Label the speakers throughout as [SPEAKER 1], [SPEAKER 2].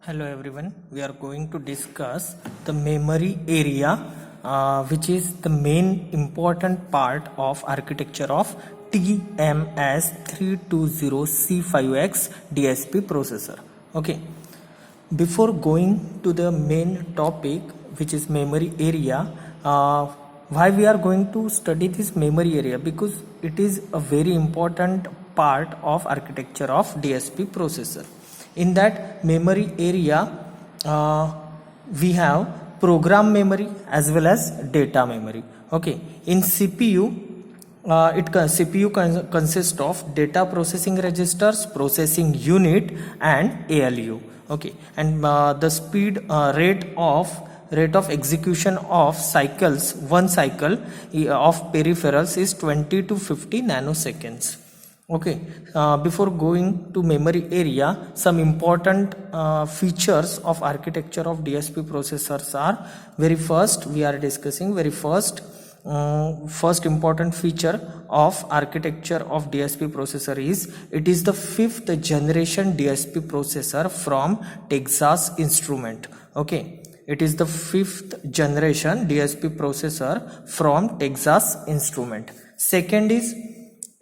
[SPEAKER 1] Hello everyone, we are going to discuss the memory area, which is the main important part of architecture of TMS320C5X DSP processor. Okay, before going to the main topic, which is memory area, why we are going to study this memory area? Because it is a very important part of architecture of DSP processor. In that memory area, we have program memory as well as data memory. Okay, in CPU, CPU consists of data processing registers, processing unit, and ALU. Okay, and the speed rate of execution of cycles, one cycle of peripherals is 20 to 50 nanoseconds. Okay, before going to memory area, some important features of architecture of DSP processors are first important feature of architecture of DSP processor is it is the 5th generation DSP processor from Texas Instrument. Okay, it is the 5th generation DSP processor from Texas Instrument. Second is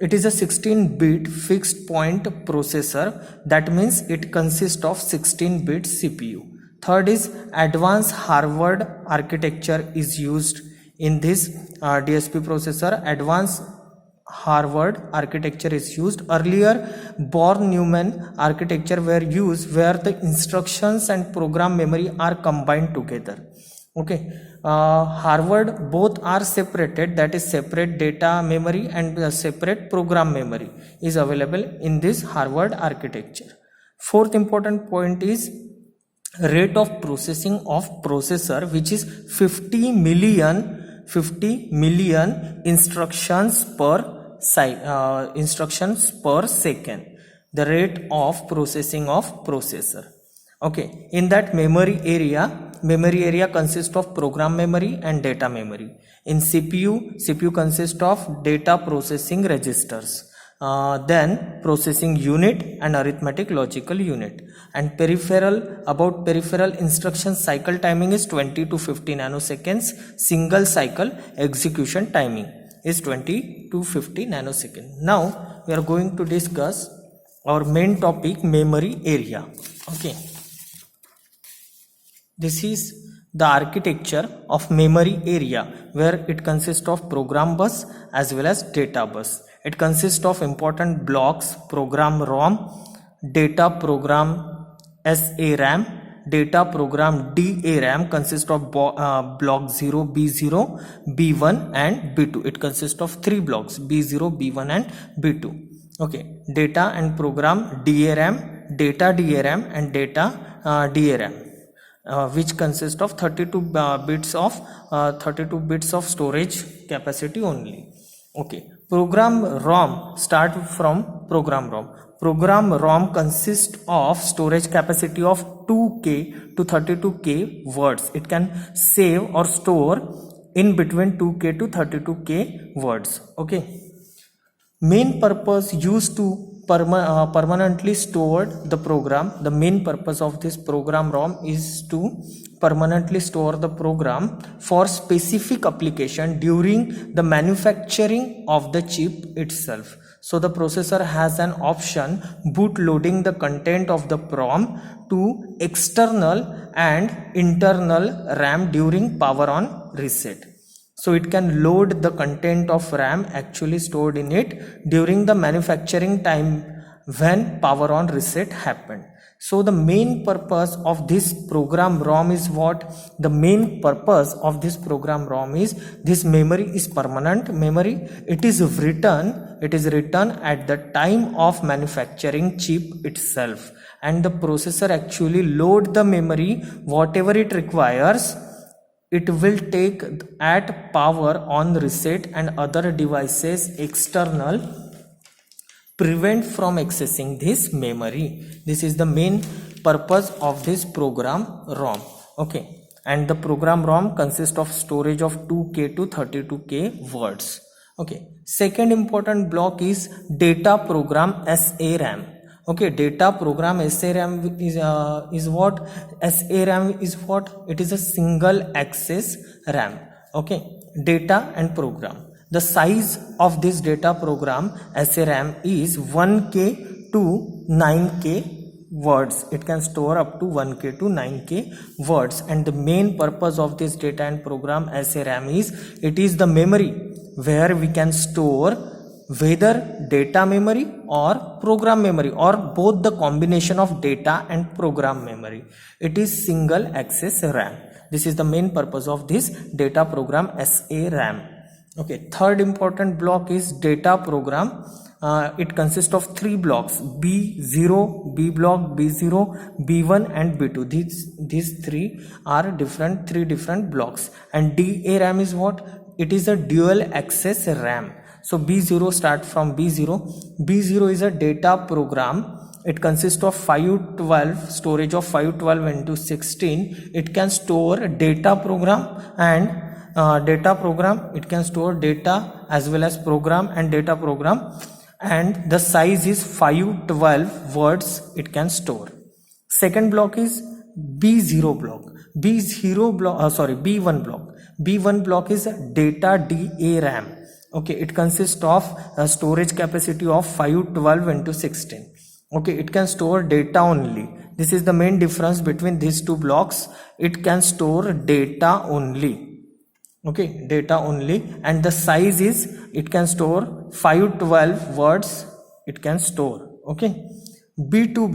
[SPEAKER 1] it is a 16-bit fixed point processor. That means it consists of 16-bit CPU. Third is advanced Harvard architecture is used in this DSP processor. Advanced Harvard architecture is used. Earlier Born-Neumann architecture were used where the instructions and program memory are combined together. Okay, Harvard both are separated, that is separate data memory and separate program memory is available in this Harvard architecture. Fourth important point is rate of processing of processor, which is 50 million instructions per second, the rate of processing of processor. Okay, in that memory area consists of program memory and data memory. In CPU consists of data processing registers, then processing unit and arithmetic logical unit. And peripheral instruction cycle timing is 20 to 50 nanoseconds. Single cycle execution timing is 20 to 50 nanoseconds. Now we are going to discuss our main topic, memory area. Okay, this is the architecture of memory area, where it consists of program bus as well as data bus. It consists of important blocks: program ROM, data program SARAM, data program DRAM consists of block 0, B0, B1 and B2. It consists of 3 blocks: B0, B1 and B2. Okay, data and program DRAM, data DRAM and data DRAM. Which consist of 32 bits of storage capacity only. Okay, program ROM, start from program ROM. Program ROM consists of storage capacity of 2K to 32K words. It can save or store in between 2K to 32K words. Okay, main purpose used to permanently stored the program. The main purpose of this program ROM is to permanently store the program for specific application during the manufacturing of the chip itself. So the processor has an option boot loading the content of the ROM to external and internal RAM during power on reset. So it can load the content of RAM actually stored in it during the manufacturing time when power on reset happened. So the main purpose of this program ROM is what? The main purpose of this program ROM is this memory is permanent memory. It is written at the time of manufacturing chip itself, and the processor actually load the memory whatever it requires. It will take at power on reset and other devices external prevent from accessing this memory. This is the main purpose of this program ROM. Okay, and the program ROM consists of storage of 2K to 32K words. Okay, second important block is data program SARAM. Okay, data program SARAM is what? SARAM is what? It is a single access RAM. Okay, data and program. The size of this data program SARAM is 1K to 9K words. It can store up to 1K to 9K words, and the main purpose of this data and program SARAM is, it is the memory where we can store whether data memory or program memory or both the combination of data and program memory. It is single access RAM. This is the main purpose of this data program SARAM. Okay, third important block is data program. It consists of 3 blocks: B0, B block, B0, B1 and B2. These three are three different blocks. And DARAM is what? It is a dual access RAM. So B0 start from B0. B0 is a data program. It consists of 512 storage of 512 into 16. It can store data program and data program. It can store data as well as program and data program. And the size is 512 words it can store. Second block is B0 block. B1 block. B1 block is data DARAM. Okay, it consists of a storage capacity of 512 into 16. Okay, it can store data only. This is the main difference between these two blocks. It can store data only. Okay, data only, and the size is, it can store 512 words it can store. Okay, B2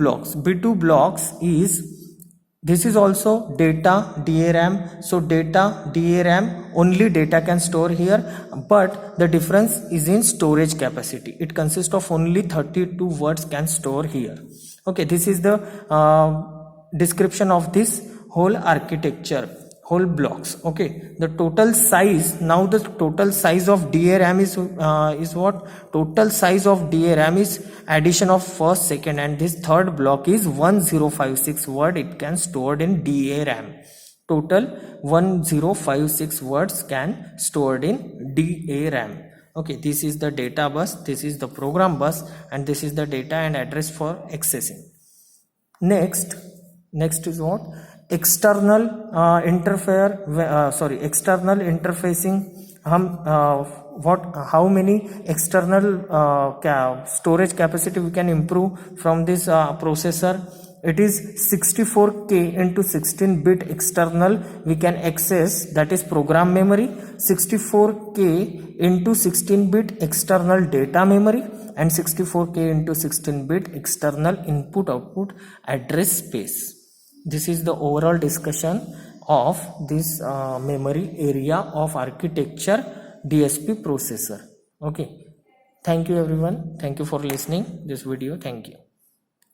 [SPEAKER 1] blocks is, this is also data DARAM. So data DARAM, only data can store here, but the difference is in storage capacity. It consists of only 32 words can store here. Okay, this is the description of this whole architecture, whole blocks. Okay, the total size, now the total size of DARAM is what? Total size of DARAM is addition of first, second, and this third block is 1056 word it can stored in DARAM. Total 1056 words can stored in DARAM. Okay, this is the data bus, this is the program bus, and this is the data and address for accessing. Next is what? External external interfacing. How many external storage capacity we can improve from this processor? It is 64K into 16-bit external we can access, that is program memory, 64K into 16-bit external data memory, and 64K into 16-bit external input-output address space. This is the overall discussion of this memory area of architecture DSP processor. Okay, thank you everyone. Thank you for listening this video. Thank you.